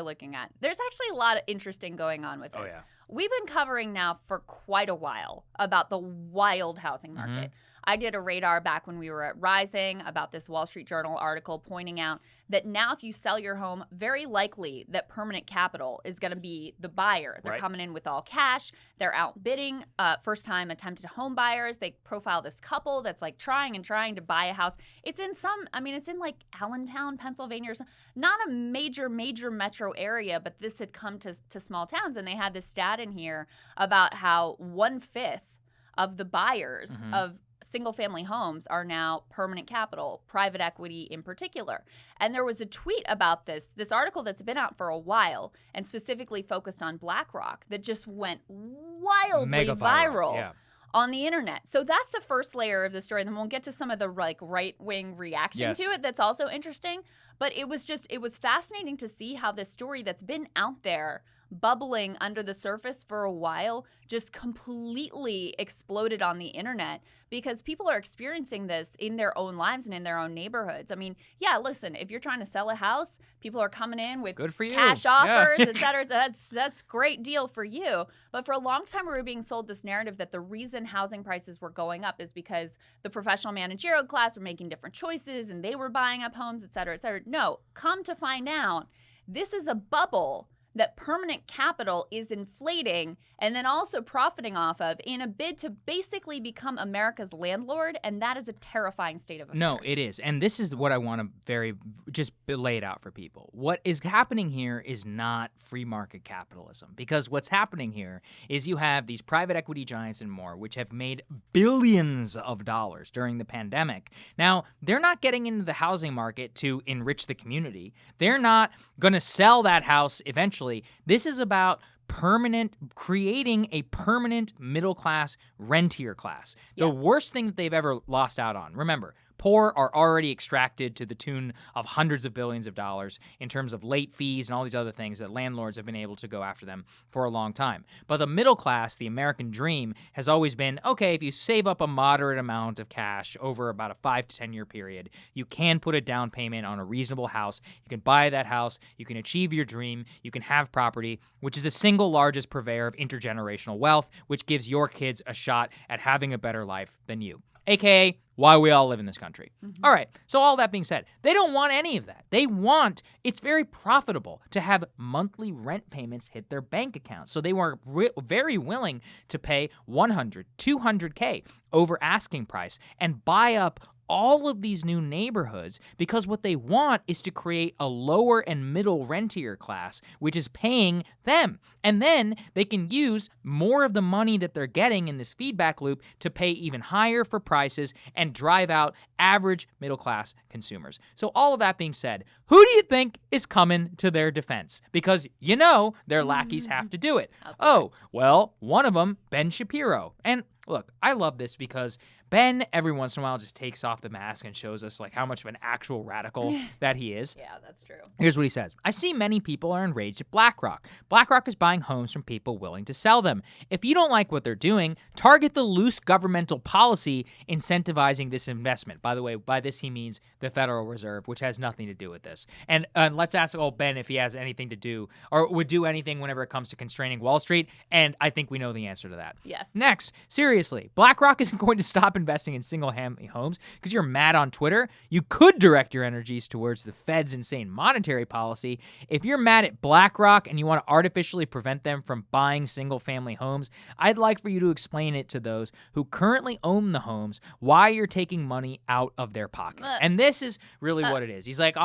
looking at. There's actually a lot of interesting going on with this. Oh, yeah. We've been covering now for quite a while about the wild housing market. I did a radar back when we were at Rising about this Wall Street Journal article pointing out that now if you sell your home, very likely that permanent capital is going to be the buyer. They're coming in with all cash. They're outbidding first-time attempted home buyers. They profile this couple that's like trying to buy a house. It's in like Allentown, Pennsylvania or something. Not a major metro area, but this had come to small towns. And they had this stat in here about how 1/5 of the buyers of single-family homes are now permanent capital, private equity in particular. And there was a tweet about this article that's been out for a while and specifically focused on BlackRock that just went wildly viral on the internet. So that's the first layer of the story. And then we'll get to some of the like right-wing reaction to it that's also interesting. But it was fascinating to see how this story that's been out there bubbling under the surface for a while just completely exploded on the internet because people are experiencing this in their own lives and in their own neighborhoods. I mean, yeah, listen, if you're trying to sell a house, people are coming in with cash offers, et cetera. So that's great deal for you. But for a long time, we were being sold this narrative that the reason housing prices were going up is because the professional managerial class were making different choices and they were buying up homes, et cetera, et cetera. No, come to find out, this is a bubble that permanent capital is inflating and then also profiting off of in a bid to basically become America's landlord, and that is a terrifying state of affairs. No, it is. And this is what I want to just lay it out for people. What is happening here is not free market capitalism, because what's happening here is you have these private equity giants and more, which have made billions of dollars during the pandemic. Now, they're not getting into the housing market to enrich the community. They're not going to sell that house eventually. This is about creating a permanent middle-class rentier class. The worst thing that they've ever lost out on. Remember, poor are already extracted to the tune of hundreds of billions of dollars in terms of late fees and all these other things that landlords have been able to go after them for a long time. But the middle class, the American dream, has always been, okay, if you save up a moderate amount of cash over about a 5 to 10 year period, you can put a down payment on a reasonable house. You can buy that house. You can achieve your dream. You can have property, which is the single largest purveyor of intergenerational wealth, which gives your kids a shot at having a better life than you. AKA why we all live in this country. All right, so all that being said, they don't want any of that. It's very profitable to have monthly rent payments hit their bank accounts. So they were very willing to pay $100,000, $200K over asking price and buy up all of these new neighborhoods because what they want is to create a lower and middle rentier class, which is paying them. And then they can use more of the money that they're getting in this feedback loop to pay even higher for prices and drive out average middle class consumers. So all of that being said, who do you think is coming to their defense? Because their lackeys have to do it. Oh, well, one of them, Ben Shapiro. And look, I love this because Ben, every once in a while, just takes off the mask and shows us like how much of an actual radical that he is. Yeah, that's true. Here's what he says. I see many people are enraged at BlackRock. BlackRock is buying homes from people willing to sell them. If you don't like what they're doing, target the loose governmental policy incentivizing this investment. By the way, by this he means the Federal Reserve, which has nothing to do with this. And let's ask old Ben if he has anything to do or would do anything whenever it comes to constraining Wall Street. And I think we know the answer to that. Yes. Next, seriously, BlackRock isn't going to stop investing in single-family homes because you're mad on Twitter. You could direct your energies towards the Fed's insane monetary policy. If you're mad at BlackRock and you want to artificially prevent them from buying single-family homes, I'd like for you to explain it to those who currently own the homes why you're taking money out of their pocket. And this is really what it is. He's like,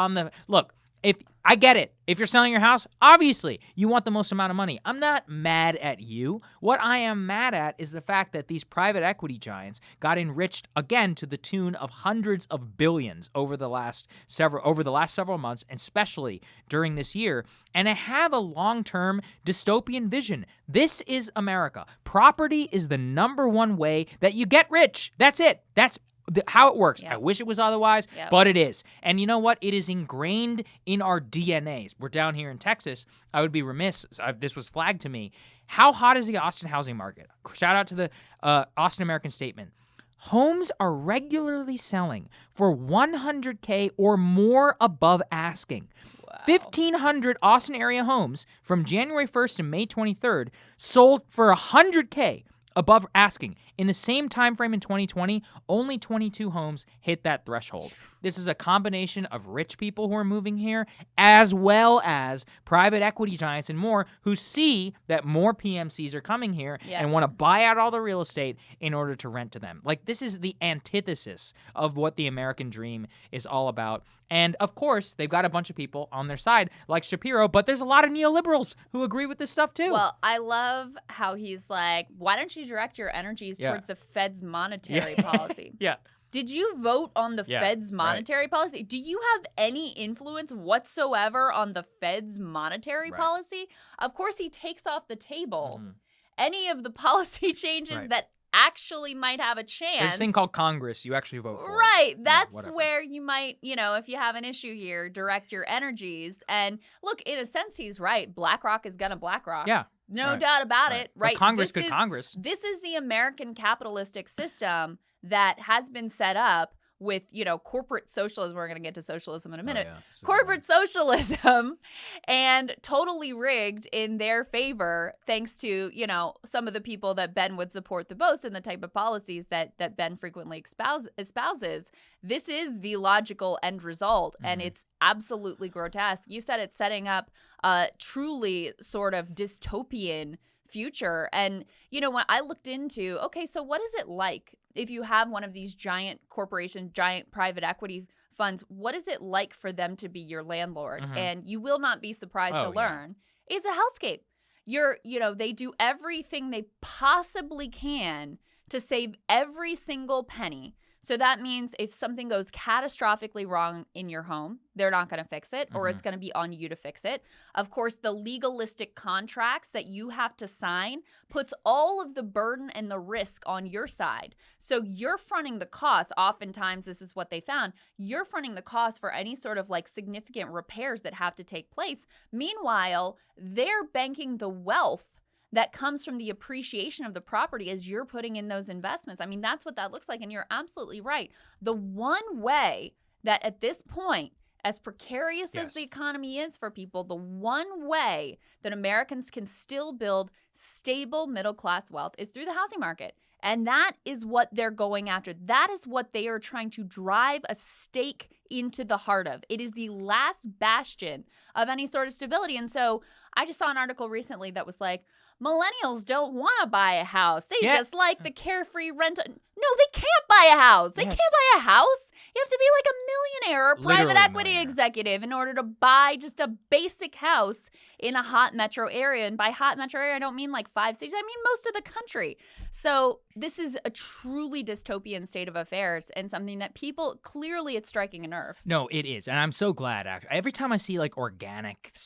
look, if I get it. If you're selling your house, obviously you want the most amount of money. I'm not mad at you. What I am mad at is the fact that these private equity giants got enriched again to the tune of hundreds of billions over the last several months, and especially during this year. And I have a long-term dystopian vision. This is America. Property is the number one way that you get rich. That's it. That's how it works. Yep. I wish it was otherwise, but it is. And you know what? It is ingrained in our DNAs. We're down here in Texas. I would be remiss. This was flagged to me. How hot is the Austin housing market? Shout out to the Austin American Statement. Homes are regularly selling for $100K or more above asking. 1,500 Austin area homes from January 1st to May 23rd sold for $100K above asking. In the same time frame in 2020, only 22 homes hit that threshold. This is a combination of rich people who are moving here, as well as private equity giants and more who see that more PMCs are coming here and want to buy out all the real estate in order to rent to them. Like, this is the antithesis of what the American dream is all about. And, of course, they've got a bunch of people on their side, like Shapiro, but there's a lot of neoliberals who agree with this stuff, too. Well, I love how he's like, why don't you direct your energies towards the Fed's monetary policy? Yeah. Did you vote on the Fed's monetary policy? Do you have any influence whatsoever on the Fed's monetary policy? Of course, he takes off the table any of the policy changes that actually might have a chance. There's this thing called Congress. You actually vote for it. Right. That's where you might, if you have an issue here, direct your energies. And look, in a sense, he's right. BlackRock is going to BlackRock. Yeah. No doubt about it. Right. But Congress could Congress. This is the American capitalistic system that has been set up with, corporate socialism. We're going to get to socialism in a minute. Corporate socialism and totally rigged in their favor, thanks to, some of the people that Ben would support the most and the type of policies that Ben frequently espouses. This is the logical end result, and it's absolutely grotesque. You said it's setting up a truly sort of dystopian future. And, when I looked into, okay, so what is it like if you have one of these giant corporations, giant private equity funds? What is it like for them to be your landlord? And you will not be surprised to learn it's a hellscape. They do everything they possibly can to save every single penny. So that means if something goes catastrophically wrong in your home, they're not going to fix it, or it's going to be on you to fix it. Of course, the legalistic contracts that you have to sign puts all of the burden and the risk on your side. So you're fronting the cost. Oftentimes, this is what they found. You're fronting the cost for any sort of significant repairs that have to take place. Meanwhile, they're banking the wealth that comes from the appreciation of the property as you're putting in those investments. I mean, that's what that looks like. And you're absolutely right. The one way that at this point, as precarious as the economy is for people, the one way that Americans can still build stable middle-class wealth is through the housing market. And that is what they're going after. That is what they are trying to drive a stake into the heart of. It is the last bastion of any sort of stability. And so I just saw an article recently that was like, millennials don't want to buy a house. They just like the carefree rent. No, they can't buy a house. They can't buy a house. You have to be like a millionaire or private equity executive in order to buy just a basic house in a hot metro area. And by hot metro area, I don't mean like 5 cities. I mean most of the country. So this is a truly dystopian state of affairs and something that people, clearly it's striking a nerve. No, it is. And I'm so glad. Every time I see organic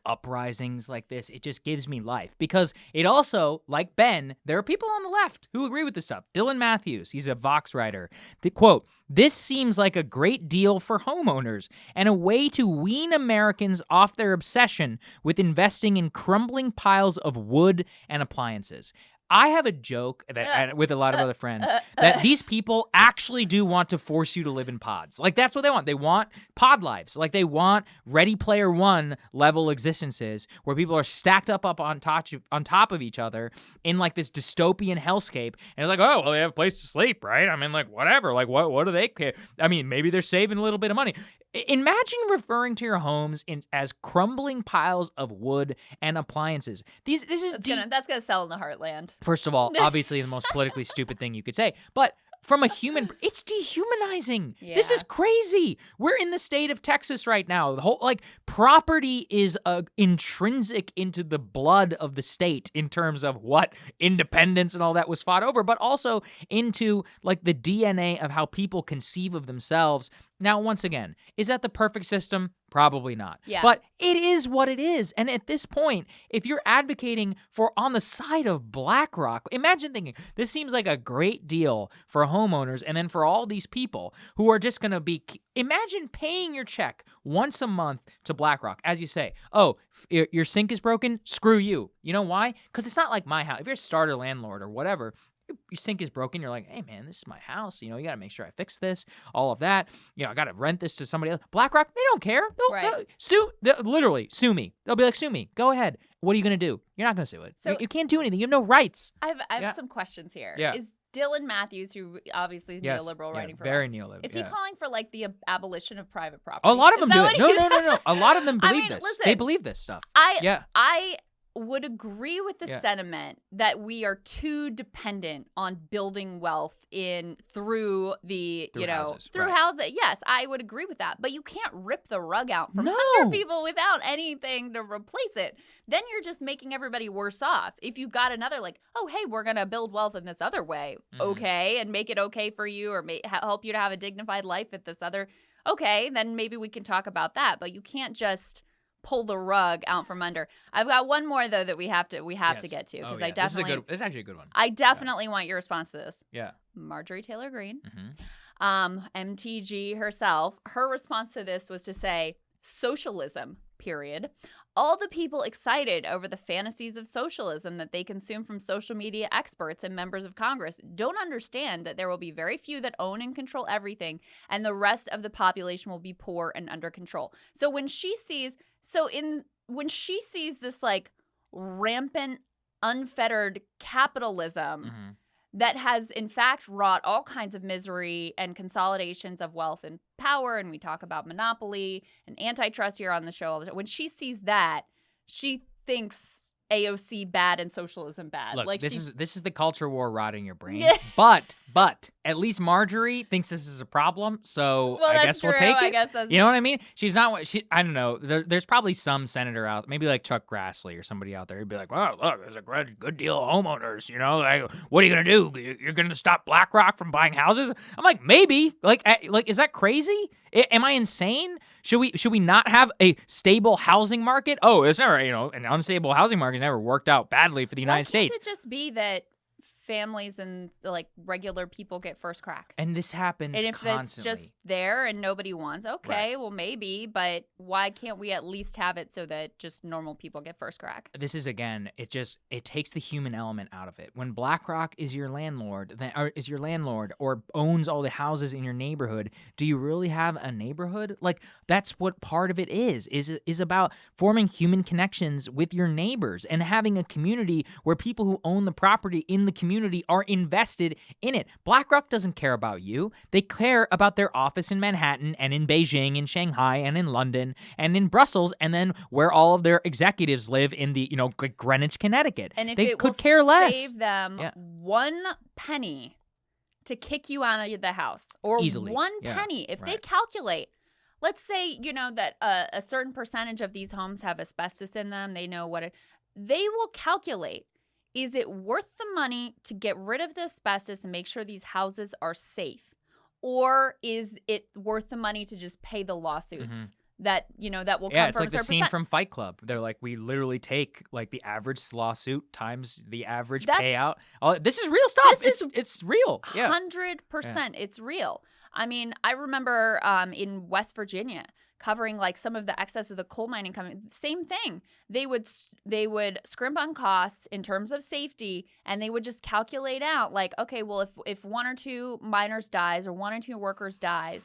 uprisings like this, it just gives me life. Because it also, like Ben, there are people on the left who agree with this stuff. Dylan Matthews, he's a Vox writer. The quote, "This seems like a great deal for homeowners and a way to wean Americans off their obsession with investing in crumbling piles of wood and appliances." I have a joke that with a lot of other friends that these people actually do want to force you to live in pods. That's what they want. They want pod lives. They want Ready Player One level existences where people are stacked up on top of each other in this dystopian hellscape. And it's oh, well, they have a place to sleep, right? I mean, whatever. What do they care? I mean, maybe they're saving a little bit of money. Imagine referring to your homes as crumbling piles of wood and appliances. That's gonna sell in the heartland. First of all, obviously the most politically stupid thing you could say, but from a human, it's dehumanizing. Yeah. This is crazy. We're in the state of Texas right now. The whole property is intrinsic into the blood of the state in terms of what independence and all that was fought over, but also into the DNA of how people conceive of themselves. Now, once again, is that the perfect system? Probably not. Yeah. But it is what it is. And at this point, if you're advocating for on the side of BlackRock, imagine thinking, this seems like a great deal for homeowners and then for all these people who are just going to be, imagine paying your check once a month to BlackRock. As you say, oh, your sink is broken? Screw you. You know why? Because it's not like my house. If you're a starter landlord or whatever, Your sink is broken. You're like, hey, man, this is my house. You know, you got to make sure I fix this, all of that. You know, I got to rent this to somebody else. BlackRock, they don't care. They'll literally sue me. They'll be like, sue me. Go ahead. What are you going to do? You're not going to sue it. So you can't do anything. You have no rights. I have some questions here. Yeah. Is Dylan Matthews, who obviously is neoliberal, writing for very neoliberal. Is he calling for like the abolition of private property? A lot of them do it. No. A lot of them believe this. Listen, they believe this stuff. I would agree with the sentiment that we are too dependent on building wealth through houses. Houses. Yes, I would agree with that. But you can't rip the rug out from under people without anything to replace it. Then you're just making everybody worse off. If you've got another oh, hey, we're going to build wealth in this other way, okay, and make it okay for you or help you to have a dignified life at this other, okay, then maybe we can talk about that. But you can't just pull the rug out from under. I've got one more though that we have to get to because I definitely this is actually a good one. I definitely want your response to this. Yeah. Marjorie Taylor Greene, MTG herself. Her response to this was to say socialism. Period. All the people excited over the fantasies of socialism that they consume from social media experts and members of Congress don't understand that there will be very few that own and control everything, and the rest of the population will be poor and under control. So when she sees this rampant, unfettered capitalism that has in fact wrought all kinds of misery and consolidations of wealth and power, and we talk about monopoly and antitrust here on the show all the time. When she sees that, she thinks AOC bad and socialism bad. Look, this is the culture war rotting your brain. But at least Marjorie thinks this is a problem, so I guess we'll take it. I guess that's... You know what I mean? She's not. I don't know. There's probably some senator out, maybe like Chuck Grassley or somebody out there, who'd be like, "Well, look, there's a good deal of homeowners. You know, like, what are you gonna do? You're gonna stop BlackRock from buying houses?" I'm like, maybe. Like, is that crazy? Am I insane? Should we not have a stable housing market? Oh, it's never, an unstable housing market has never worked out badly for the United States. Can't it just be that families and regular people get first crack? And this happens constantly. And if it's just there and nobody wants, okay, well maybe, but why can't we at least have it so that just normal people get first crack? This is, again, it takes the human element out of it. When BlackRock is your landlord or owns all the houses in your neighborhood, do you really have a neighborhood? Like, that's what part of it is about forming human connections with your neighbors and having a community where people who own the property in the community are invested in it. BlackRock doesn't care about you. They care about their office in Manhattan and in Beijing and Shanghai and in London and in Brussels, and then where all of their executives live in the, Greenwich, Connecticut. And if they it could will care less. Save them 1 penny to kick you out of the house, or easily. 1 penny, if they calculate. Let's say, that a certain percentage of these homes have asbestos in them. They know they will calculate. Is it worth the money to get rid of the asbestos and make sure these houses are safe? Or is it worth the money to just pay the lawsuits that will come from a certain percent? Yeah, it's like the scene from Fight Club. They're like, we literally take the average lawsuit times the average payout. This is real stuff. It's real. 100%. It's real. I mean, I remember in West Virginia covering some of the excess of the coal mining company. Same thing. They would scrimp on costs in terms of safety, and they would just calculate out okay, well, if 1 or 2 miners dies or 1 or 2 workers dies,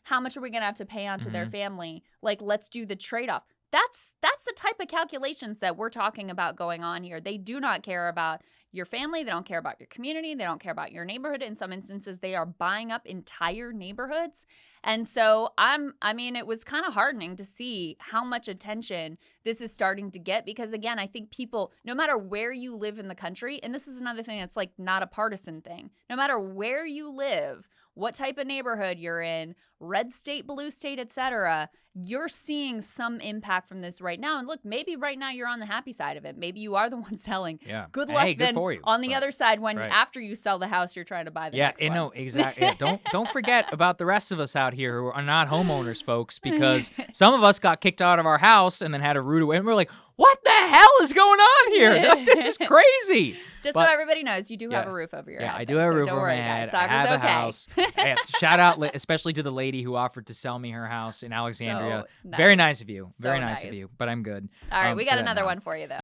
how much are we going to have to pay onto their family? Let's do the trade-off. That's the type of calculations that we're talking about going on here. They do not care about your family. They don't care about your community. They don't care about your neighborhood. In some instances, they are buying up entire neighborhoods. And so it was kind of heartening to see how much attention this is starting to get, because again, I think people, no matter where you live in the country, and this is another thing that's not a partisan thing, no matter where you live, what type of neighborhood you're in, red state, blue state, etc., you're seeing some impact from this right now. And look, maybe right now you're on the happy side of it. Maybe you are the one selling. Yeah. Good luck good then for you. on the other side when after you sell the house, you're trying to buy the next one. No, exactly. Yeah, don't forget about the rest of us out here who are not homeowners, folks, because some of us got kicked out of our house and then had a rude away, and we're like, what the hell is going on here? This is crazy. So everybody knows, you do have a roof over your head. Yeah, I do have a roof over my head. I have a house. Shout out, especially to the lady who offered to sell me her house in Alexandria. So nice. Very nice of you. So Very nice of you. But I'm good. All right, we got another one for you, though.